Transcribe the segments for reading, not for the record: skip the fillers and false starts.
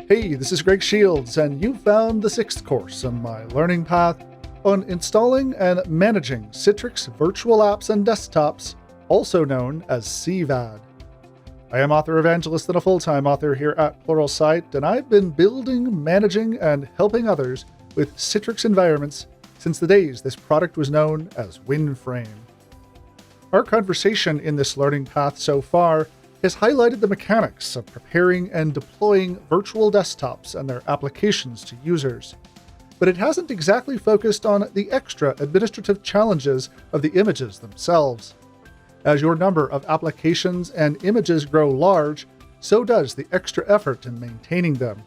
Hey, this is Greg Shields, and you found the 6th course on my learning path on installing and managing Citrix virtual apps and desktops, also known as CVAD. I am author evangelist and a full-time author here at Pluralsight, and I've been building, managing, and helping others with Citrix environments since the days this product was known as Windframe. Our conversation in this learning path so far has highlighted the mechanics of preparing and deploying virtual desktops and their applications to users. But it hasn't exactly focused on the extra administrative challenges of the images themselves. As your number of applications and images grow large, so does the extra effort in maintaining them.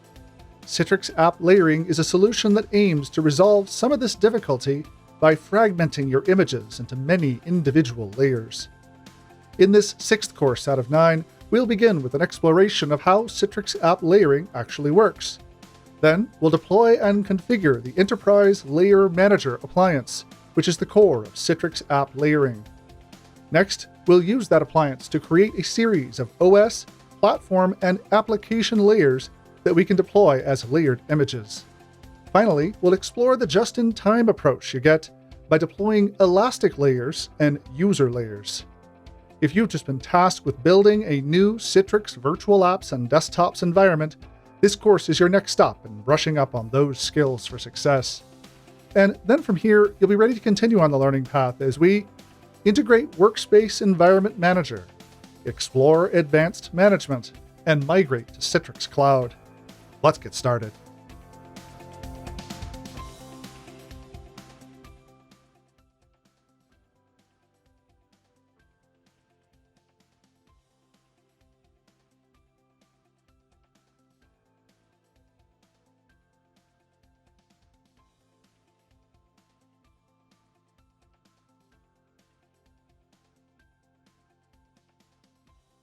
Citrix App Layering is a solution that aims to resolve some of this difficulty by fragmenting your images into many individual layers. In this 6th course out of 9, we'll begin with an exploration of how Citrix App Layering actually works. Then, we'll deploy and configure the Enterprise Layer Manager appliance, which is the core of Citrix App Layering. Next, we'll use that appliance to create a series of OS, platform, and application layers that we can deploy as layered images. Finally, we'll explore the just-in-time approach you get by deploying elastic layers and user layers. If you've just been tasked with building a new Citrix virtual apps and desktops environment, this course is your next stop in brushing up on those skills for success. And then from here, you'll be ready to continue on the learning path as we integrate Workspace Environment Manager, explore advanced management, and migrate to Citrix Cloud. Let's get started.